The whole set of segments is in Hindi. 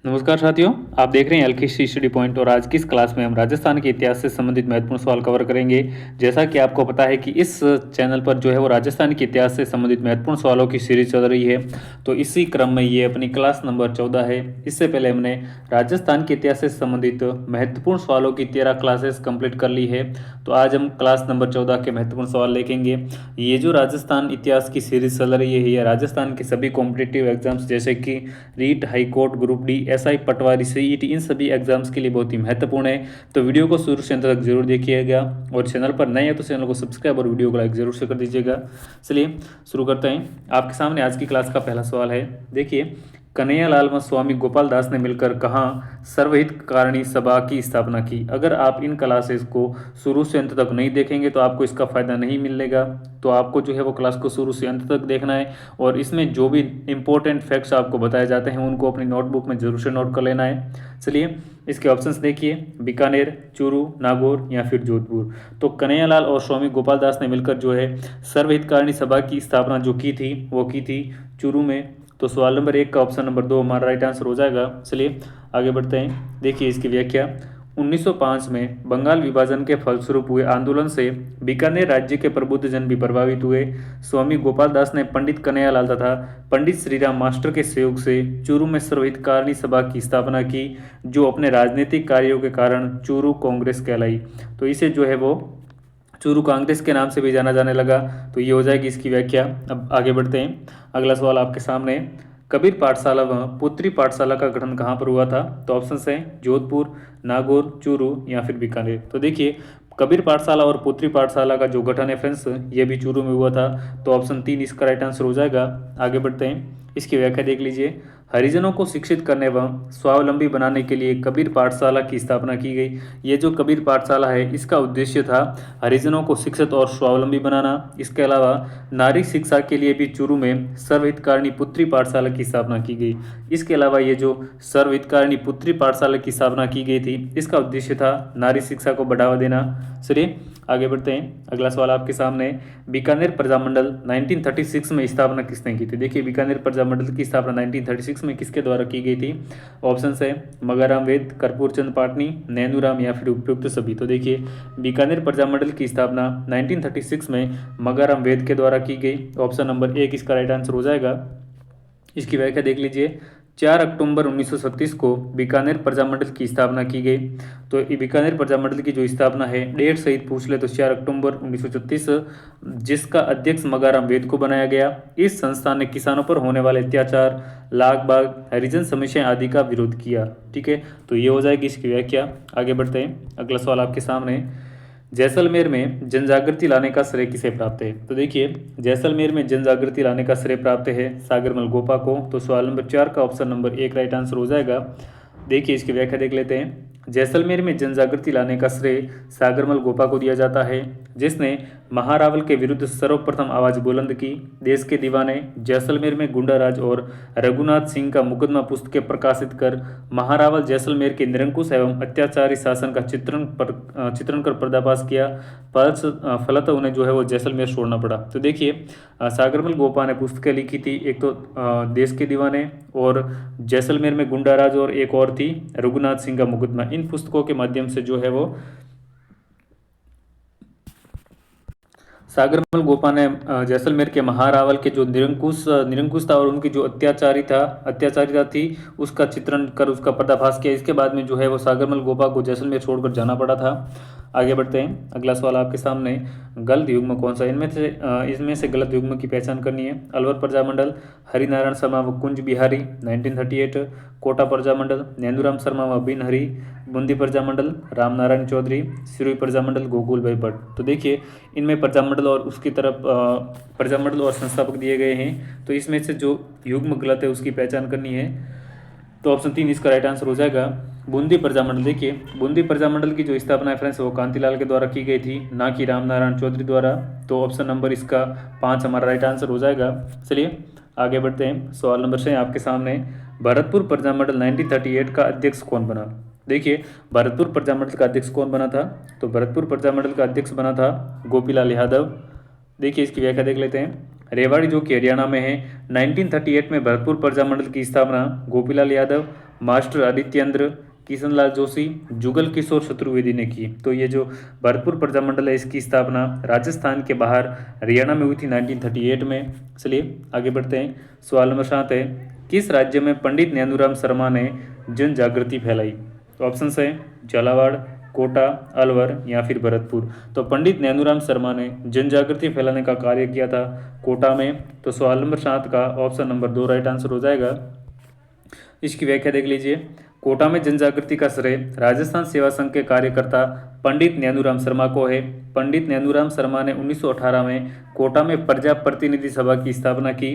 नमस्कार साथियों, आप देख रहे हैं एलकेसी स्टडी पॉइंट और आज की इस क्लास में हम राजस्थान के इतिहास से संबंधित महत्वपूर्ण सवाल कवर करेंगे। जैसा कि आपको पता है कि इस चैनल पर जो है वो राजस्थान के इतिहास से संबंधित महत्वपूर्ण सवालों की सीरीज चल रही है। तो इसी क्रम में ये अपनी क्लास नंबर 14 है। इससे पहले हमने राजस्थान के इतिहास से संबंधित महत्वपूर्ण सवालों की 13 क्लासेस कंप्लीट कर ली है। तो आज हम क्लास नंबर 14 के महत्वपूर्ण सवाल देखेंगे। ये जो राजस्थान इतिहास की सीरीज चल रही है ये राजस्थान के सभी कॉम्पिटिटिव एग्जाम्स जैसे कि REET, high court, group D, SI, patwari, CET इन सभी एग्जाम्स के लिए बहुत ही महत्वपूर्ण है। तो वीडियो को शुरू से अंत तक जरूर देखिएगा और चैनल पर नए हैं तो चैनल को सब्सक्राइब और वीडियो को लाइक जरूर से कर दीजिएगा। चलिए शुरू करते हैं। आपके सामने आज की क्लास का पहला सवाल है। देखिए, कन्हैयालाल व स्वामी गोपाल दास ने मिलकर कहाँ सर्वहितकारिणी सभा की स्थापना की। अगर आप इन क्लासेस को शुरू से अंत तक नहीं देखेंगे तो आपको इसका फ़ायदा नहीं मिलेगा। तो आपको जो है वो क्लास को शुरू से अंत तक देखना है और इसमें जो भी इंपॉर्टेंट फैक्ट्स आपको बताए जाते हैं उनको अपनी नोटबुक में जरूर से नोट कर लेना है। चलिए इसके ऑप्शंस देखिए, बीकानेर, चूरू, नागौर या फिर जोधपुर। तो कन्हैयालाल और स्वामी गोपाल दास ने मिलकर जो है सर्वहितकारिणी सभा की स्थापना जो की थी वो की थी चूरू में। तो सवाल नंबर 1 का ऑप्शन नंबर 2 हमारा राइट आंसर हो जाएगा। चलिए आगे बढ़ते हैं। देखिए इसकी व्याख्या, 1905 में बंगाल विभाजन के फलस्वरूप हुए आंदोलन से बीकानेर राज्य के प्रबुद्ध जन भी प्रभावित हुए। स्वामी गोपाल दास ने पंडित कन्हैयालाल तथा पंडित श्रीराम मास्टर के सहयोग से चूरू में सर्वहितकारिणी सभा की स्थापना की, जो अपने राजनीतिक कार्यों के कारण चूरू कांग्रेस कहलाई। तो इसे जो है वो चूरू कांग्रेस के नाम से भी जाना जाने लगा। तो ये हो जाएगी इसकी व्याख्या। अब आगे बढ़ते हैं। अगला सवाल आपके सामने, कबीर पाठशाला व पुत्री पाठशाला का गठन कहाँ पर हुआ था। तो ऑप्शन है जोधपुर, नागौर, चूरू या फिर बीकानेर। तो देखिए, कबीर पाठशाला और पुत्री पाठशाला का जो गठन है फ्रेंड्स ये भी चूरू में हुआ था। तो ऑप्शन 3 इसका राइट आंसर हो जाएगा। आगे बढ़ते हैं। इसकी व्याख्या देख लीजिए, हरिजनों को शिक्षित करने व स्वावलंबी बनाने के लिए कबीर पाठशाला की स्थापना की गई। ये जो कबीर पाठशाला है इसका उद्देश्य था हरिजनों को शिक्षित और स्वावलंबी बनाना। इसके अलावा नारी शिक्षा के लिए भी चूरू में सर्वहितकारिणी पुत्री पाठशाला की स्थापना की गई। इसके अलावा ये जो सर्वहितकारिणी पुत्री पाठशाला की स्थापना की गई थी इसका उद्देश्य था नारी शिक्षा को बढ़ावा देना। चलिए आगे बढ़ते हैं। अगला सवाल आपके सामने, बीकानेर प्रजामंडल 1936 में स्थापना किसने की थी। देखिए, बीकानेर प्रजामंडल की स्थापना 1936 में किसके द्वारा की गई थी। ऑप्शन है मगाराम वेद, कर्पूरचंद पाटनी, नैनूराम या फिर उपयुक्त सभी। तो देखिए, बीकानेर प्रजामंडल की स्थापना 1936 में मगाराम वेद के द्वारा की गई। ऑप्शन नंबर 1 इसका राइट आंसर हो जाएगा। इसकी व्याख्या देख लीजिए, 4 अक्टूबर 1936 को बीकानेर प्रजामंडल की स्थापना की गई। तो ये बीकानेर प्रजामंडल की जो स्थापना है डेट सहित पूछ ले तो 4 अक्टूबर 1936, जिसका अध्यक्ष मगाराम वेद को बनाया गया। इस संस्थान ने किसानों पर होने वाले अत्याचार, लाग बाग, हरिजन समस्या आदि का विरोध किया। ठीक है, तो ये हो जाएगी इसकी व्याख्या। आगे बढ़ते हैं। अगला सवाल आपके सामने, जैसलमेर में जनजागृति लाने का श्रेय किसे प्राप्त है। तो देखिए, जैसलमेर में जनजागृति लाने का श्रेय प्राप्त है सागरमल गोपा को। तो सवाल नंबर 4 का ऑप्शन नंबर 1 राइट आंसर हो जाएगा। देखिए इसकी व्याख्या देख लेते हैं। जैसलमेर में जनजागृति लाने का श्रेय सागरमल गोपा को दिया जाता है, जिसने महारावल के विरुद्ध सर्वप्रथम आवाज बुलंद की। देश के दीवाने, जैसलमेर में गुंडाराज और रघुनाथ सिंह का मुकदमा पुस्तकें प्रकाशित कर महारावल जैसलमेर के निरंकुश एवं अत्याचारी शासन का चित्रण कर पर्दाफाश किया। फलतः उन्हें जो है वो जैसलमेर छोड़ना पड़ा। तो देखिए, सागरमल गोपा ने पुस्तकें लिखी थी, एक तो देश के दीवाने और जैसलमेर में गुंडाराज और एक और थी रघुनाथ सिंह का मुकदमा। इन पुस्तकों के माध्यम से जो है वो सागरमल गोपा ने जैसलमेर के महारावल के जो निरंकुश था और उनकी जो अत्याचारिता थी उसका चित्रण कर उसका पर्दाफाश किया। इसके बाद में जो है वो सागरमल गोपा को जैसलमेर छोड़कर जाना पड़ा था। आगे बढ़ते हैं। अगला सवाल आपके सामने, गलत युग्म कौन सा। इसमें से गलत युग्म की पहचान करनी है। अलवर प्रजामंडल, हरिनारायण शर्मा व कुंज बिहारी 1938, कोटा प्रजामंडल, नैंदूराम शर्मा व बिन हरी, बूंदी प्रजामंडल, रामनारायण चौधरी, सिरोही प्रजामंडल, गोकुल भाई भट्ट। तो देखिए, इनमें प्रजामंडल और उसकी तरफ प्रजामंडल और संस्थापक दिए गए हैं। तो इसमें से जो युग्म गलत है उसकी पहचान करनी है। तो ऑप्शन 3 इसका राइट आंसर हो जाएगा। बूंदी प्रजामंडल, देखिए बूंदी प्रजामंडल की जो स्थापना है फ्रेंड्स वो कांतिलाल के द्वारा की गई थी, ना कि रामनारायण चौधरी द्वारा। तो ऑप्शन नंबर इसका 5 हमारा राइट आंसर हो जाएगा। चलिए आगे बढ़ते हैं। सवाल नंबर 6 आपके सामने, भरतपुर प्रजामंडल 1938 का अध्यक्ष कौन बना। देखिए, भरतपुर प्रजामंडल का अध्यक्ष कौन बना था। तो भरतपुर प्रजामंडल का अध्यक्ष बना था गोपीलाल यादव। देखिए इसकी व्याख्या देख लेते हैं। रेवाड़ी जो कि हरियाणा में है, 1938 में भरतपुर प्रजामंडल की स्थापना गोपीलाल यादव, मास्टर आदित्येंद्र, किशनलाल जोशी, जुगल किशोर चतुर्वेदी ने की। तो ये जो भरतपुर प्रजामंडल है इसकी स्थापना राजस्थान के बाहर हरियाणा में हुई थी 1938 में। चलिए आगे बढ़ते हैं। सवाल नंबर 7 है, किस राज्य में पंडित नैनूराम शर्मा ने जन जागृति फैलाई? तो ऑप्शन है झालावाड़, कोटा, अलवर या फिर भरतपुर। तो पंडित नैनूराम शर्मा ने जन जागृति फैलाने का कार्य किया था कोटा में। तो सवाल नंबर 7 का ऑप्शन नंबर 2 राइट आंसर हो जाएगा। इसकी व्याख्या देख लीजिए। कोटा में जन जागृति का श्रेय राजस्थान सेवा संघ के कार्यकर्ता पंडित नैनूराम शर्मा को है। पंडित नैनूराम शर्मा ने 1918 में कोटा में प्रजा प्रतिनिधि सभा की स्थापना की।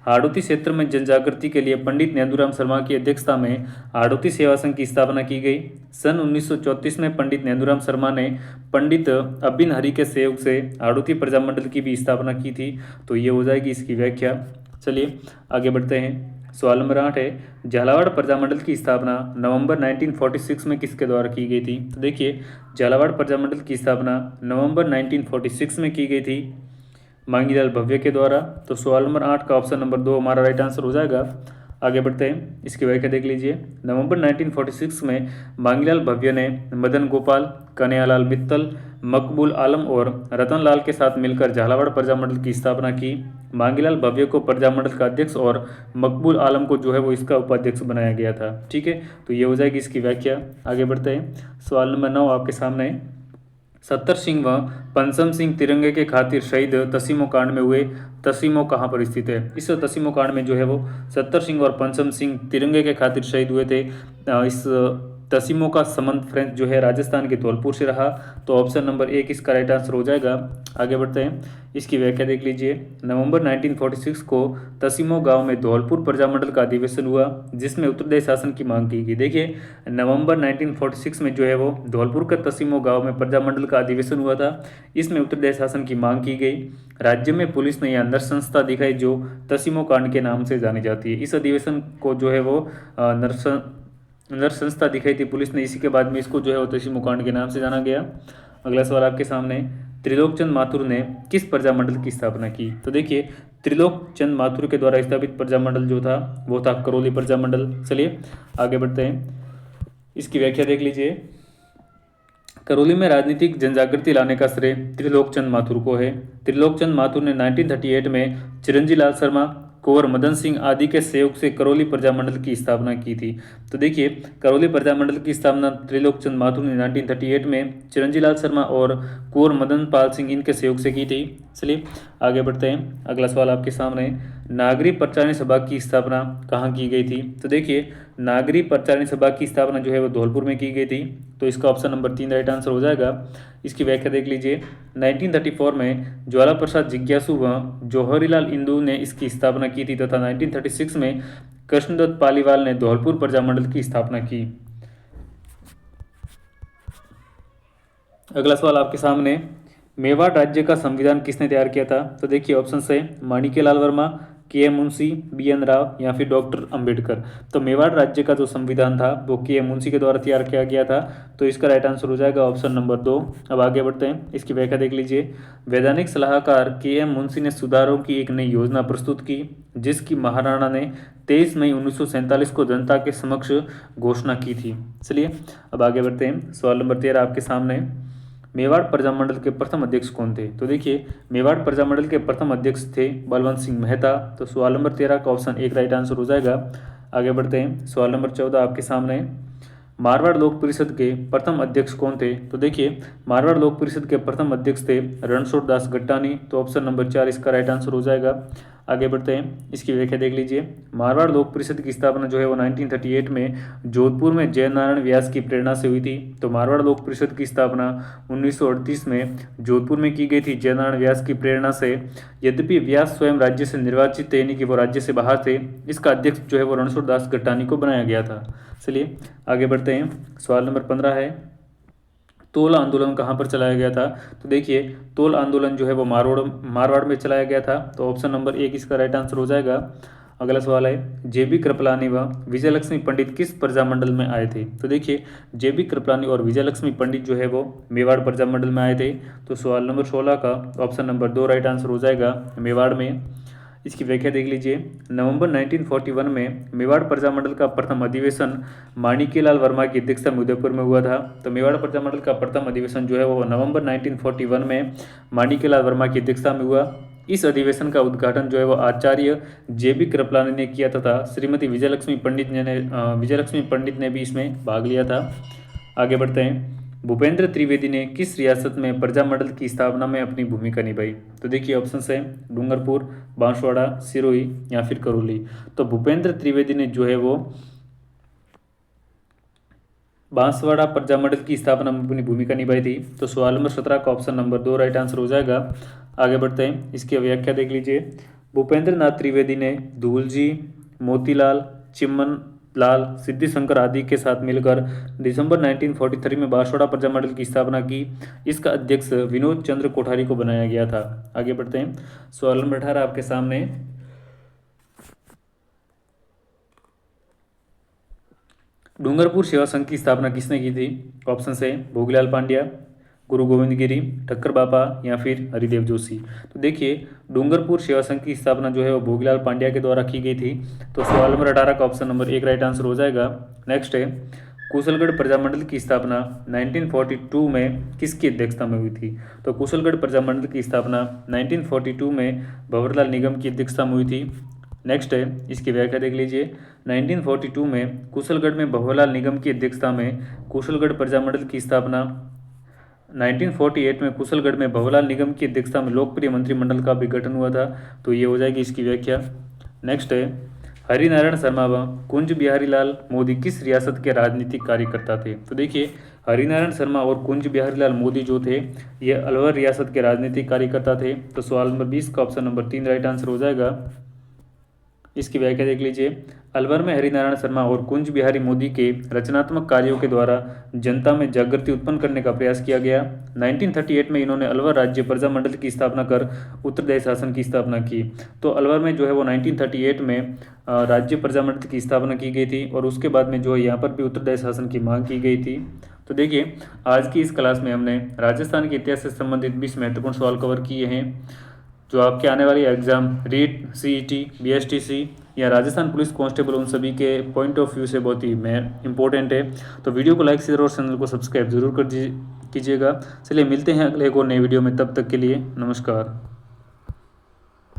हाड़ौती क्षेत्र में जन जागृति के लिए पंडित नैनूराम शर्मा की अध्यक्षता में हाड़ौती सेवा संघ की स्थापना की गई। सन 1934 में पंडित नैनूराम शर्मा ने पंडित अबिन हरि के सहयोग से हाड़ौती प्रजामंडल की भी स्थापना की थी। तो ये हो जाएगी इसकी व्याख्या। चलिए आगे बढ़ते हैं। सवाल नंबर 8 है, झालावाड़ प्रजामंडल की स्थापना नवंबर 1946 में किसके द्वारा की गई थी? तो देखिए झालावाड़ प्रजामंडल की स्थापना नवंबर 1946 में की गई थी मांगीलाल भव्य के द्वारा। तो सवाल नंबर 8 का ऑप्शन नंबर 2 हमारा राइट आंसर हो जाएगा। आगे बढ़ते हैं। इसकी व्याख्या देख लीजिए। नवंबर 1946 में मांगीलाल भव्य ने मदन गोपाल, कन्हैयालाल मित्तल, मकबूल आलम और रतन लाल के साथ मिलकर झालावाड़ प्रजामंडल की स्थापना की। मांगीलाल भव्य को प्रजामंडल का अध्यक्ष और मकबूल आलम को जो है वो इसका उपाध्यक्ष बनाया गया था। ठीक है, तो ये हो जाएगी इसकी व्याख्या। आगे बढ़ते हैं। सवाल नंबर 9 आपके सामने। 70 सिंह व पंचम सिंह तिरंगे के खातिर शहीद तसीमो कांड में हुए तसीमो कहाँ पर स्थित है? इस तसीमो कांड में जो है वो 70 सिंह और पंचम सिंह तिरंगे के खातिर शहीद हुए थे। इस तसीमो का संबंध फ्रेंच जो है राजस्थान के धौलपुर से रहा। तो ऑप्शन नंबर 1 इसका राइट आंसर हो जाएगा। आगे बढ़ते हैं। इसकी व्याख्या देख लीजिए। नवंबर 1946 को तसीमो गांव में धौलपुर प्रजामंडल का अधिवेशन हुआ जिसमें उत्तरदायी शासन की मांग की गई। देखिए नवंबर 1946 में जो है वो धौलपुर के तसीमो गांव में प्रजामंडल का अधिवेशन हुआ था। इसमें उत्तरदायी शासन की मांग की गई। राज्य में पुलिस ने यह नर संस्था दिखाई जो तसीमो कांड के नाम से जानी जाती है। इस अधिवेशन को जो है वो नर संस्था दिखाई थी पुलिस ने, इसी के बाद में इसको जो है वो तसीमो कांड के नाम से जाना गया। अगला सवाल आपके सामने। त्रिलोकचंद माथुर ने किस प्रजामंडल की स्थापना की? तो देखिए त्रिलोकचंद माथुर के द्वारा स्थापित प्रजामंडल जो था वो था करौली प्रजामंडल। चलिए आगे बढ़ते हैं। इसकी व्याख्या देख लीजिए। करौली में राजनीतिक जनजागृति लाने का श्रेय त्रिलोकचंद माथुर को है। त्रिलोकचंद माथुर ने 1938 में चिरंजी लाल शर्मा, कुंवर मदन सिंह आदि के सहयोग से करौली प्रजामंडल की स्थापना की थी। तो देखिए करौली प्रजामंडल की स्थापना त्रिलोकचंद माथुर ने 1938 में चिरंजी लाल शर्मा और कुंवर मदन पाल सिंह इनके सहयोग से की थी। चलिए आगे बढ़ते हैं। अगला सवाल आपके सामने। नागरी प्रचारणी सभा की स्थापना कहाँ की गई थी? तो देखिए नागरी प्रचारणी सभा की स्थापना जो है वो धौलपुर में की गई थी। तो इसका ऑप्शन नंबर 3 राइट आंसर हो जाएगा। इसकी व्याख्या देख लीजिए। 1934 में ज्वाला प्रसाद जिज्ञासु व जौहरीलाल इंदू ने इसकी स्थापना की थी तथा 1936 में कृष्णदत्त पालीवाल ने धौलपुर प्रजामंडल की स्थापना की। अगला सवाल आपके सामने। मेवाड़ राज्य का संविधान किसने तैयार किया था? तो देखिए ऑप्शन है माणिक्यलाल वर्मा, के.एम. मुंशी, बी.एन. राव या फिर डॉक्टर अंबेडकर। तो मेवाड़ राज्य का जो संविधान था वो के.एम. मुंशी के द्वारा तैयार किया गया था। तो इसका राइट आंसर हो जाएगा ऑप्शन नंबर 2। अब आगे बढ़ते हैं। इसकी व्याख्या देख लीजिए। वैधानिक सलाहकार के.एम. मुंशी ने सुधारों की एक नई योजना प्रस्तुत की जिसकी महाराणा ने 23 मई 1947 को जनता के समक्ष घोषणा की थी। चलिए अब आगे बढ़ते हैं। सवाल नंबर 13 आपके सामने। मेवाड़ प्रजामंडल के प्रथम अध्यक्ष कौन थे? तो देखिए मेवाड़ प्रजामंडल के प्रथम अध्यक्ष थे बलवंत सिंह मेहता। तो सवाल नंबर 13 का ऑप्शन 1 राइट आंसर हो जाएगा। आगे बढ़ते हैं। सवाल नंबर 14 आपके सामने। मारवाड़ लोक परिषद के प्रथम अध्यक्ष कौन थे? तो देखिए मारवाड़ लोक परिषद के प्रथम अध्यक्ष थे रणछोड़ दास गट्टानी। तो ऑप्शन नंबर 4 इसका राइट आंसर हो जाएगा। आगे बढ़ते हैं। इसकी व्याख्या देख लीजिए। मारवाड़ लोक परिषद की स्थापना जो है वो 1938 में जोधपुर में जयनारायण व्यास की प्रेरणा से हुई थी। तो मारवाड़ लोक परिषद की स्थापना 1938 में जोधपुर में की गई थी जयनारायण व्यास की प्रेरणा से। यद्यपि व्यास स्वयं राज्य से निर्वाचित थे यानी कि वो राज्य से बाहर थे। इसका अध्यक्ष जो है वो रणछोड़ दास गट्टानी को बनाया गया था। चलिए आगे बढ़ते हैं। सवाल नंबर 15 है। तोल आंदोलन कहाँ पर चलाया गया था? तो देखिए तोल आंदोलन जो है वो मारवाड़ में चलाया गया था। तो ऑप्शन नंबर 1 इसका राइट आंसर हो जाएगा। अगला सवाल है। जेबी कृपलानी व विजयलक्ष्मी पंडित किस प्रजामंडल में आए थे? तो देखिए जेबी कृपलानी और विजयलक्ष्मी पंडित जो है वो मेवाड़ प्रजामंडल में आए थे। तो सवाल नंबर 16 का ऑप्शन नंबर 2 राइट आंसर हो जाएगा मेवाड़ में। इसकी व्याख्या देख लीजिए। नवंबर 1941 में मेवाड़ प्रजामंडल का प्रथम अधिवेशन माणिक्यलाल वर्मा की अध्यक्षता में उदयपुर में हुआ था। तो मेवाड़ प्रजामंडल का प्रथम अधिवेशन जो है वो नवंबर 1941 में माणिक्यलाल वर्मा की अध्यक्षता में हुआ। इस अधिवेशन का उद्घाटन जो है वो आचार्य JB कृपलानी ने किया तथा श्रीमती विजयलक्ष्मी पंडित ने भी इसमें भाग लिया था। आगे बढ़ते हैं। भूपेंद्र त्रिवेदी ने किस रियासत में प्रजामंडल की स्थापना में अपनी भूमिका निभाई? तो देखिए ऑप्शन है डूंगरपुर, बांसवाड़ा, सिरोही या फिर करौली। तो भूपेंद्र त्रिवेदी ने जो है वो बांसवाड़ा प्रजामंडल की स्थापना में अपनी भूमिका निभाई थी। तो सवाल नंबर 17 का ऑप्शन नंबर 2 राइट आंसर हो जाएगा। आगे बढ़ते हैं, इसकी व्याख्या देख लीजिए। भूपेंद्र नाथ त्रिवेदी ने धूलजी, मोतीलाल, चिम्मन लाल, सिद्धि शंकर आदि के साथ मिलकर दिसंबर 1943 में बांसवाड़ा प्रजामंडल की स्थापना की। इसका अध्यक्ष विनोद चंद्र कोठारी को बनाया गया था। आगे बढ़ते हैं, सवाल नंबर 18 आपके सामने। डूंगरपुर सेवा संघ की स्थापना किसने की थी? ऑप्शन है भोगीलाल पांड्या, गुरु गोविंद गिरी, ठक्कर बापा या फिर हरिदेव जोशी। तो देखिए डूंगरपुर सेवा संघ की स्थापना जो है वो भोगीलाल पांड्या के द्वारा की गई थी। तो सवाल नंबर 18 का ऑप्शन नंबर 1 राइट आंसर हो जाएगा। नेक्स्ट है, कुशलगढ़ प्रजामंडल की स्थापना 1942 में किसकी अध्यक्षता में हुई थी? तो कुशलगढ़ प्रजामंडल की स्थापना 1942 में भंवरलाल निगम की अध्यक्षता में हुई थी। नेक्स्ट है, इसकी व्याख्या देख लीजिए। 1942 में कुशलगढ़ में भंवरलाल निगम की अध्यक्षता में कुशलगढ़ प्रजामंडल की स्थापना। 1948 में कुशलगढ़ में भंवरलाल निगम की अध्यक्षता में लोकप्रिय मंत्रिमंडल का भी गठन हुआ था। तो ये हो जाएगी इसकी व्याख्या। नेक्स्ट है, हरिनारायण शर्मा व कुंज बिहारी लाल मोदी किस रियासत के राजनीतिक कार्यकर्ता थे? तो देखिए हरिनारायण शर्मा और कुंज बिहारी लाल मोदी जो थे ये अलवर रियासत के राजनीतिक कार्यकर्ता थे। तो सवाल नंबर 20 का ऑप्शन नंबर 3 राइट आंसर हो जाएगा। इसकी व्याख्या देख लीजिए। अलवर में हरिनारायण शर्मा और कुंज बिहारी मोदी के रचनात्मक कार्यों के द्वारा जनता में जागृति उत्पन्न करने का प्रयास किया गया। 1938 में इन्होंने अलवर राज्य प्रजामंडल की स्थापना कर उत्तरदायी शासन की स्थापना की। तो अलवर में जो है वो 1938 में राज्य प्रजामंडल की स्थापना की गई थी और उसके बाद में जो है यहाँ पर भी उत्तरदायी शासन की मांग की गई थी। तो देखिए आज की इस क्लास में हमने राजस्थान के इतिहास से संबंधित 20 महत्वपूर्ण सवाल कवर किए हैं जो आपके आने वाली एग्जाम रीट, CET, BSTC या राजस्थान पुलिस कांस्टेबल उन सभी के पॉइंट ऑफ व्यू से बहुत ही इंपॉर्टेंट है। तो वीडियो को लाइक, शेयर और चैनल को सब्सक्राइब जरूर कीजिएगा। चलिए मिलते हैं अगले एक और नए वीडियो में, तब तक के लिए नमस्कार।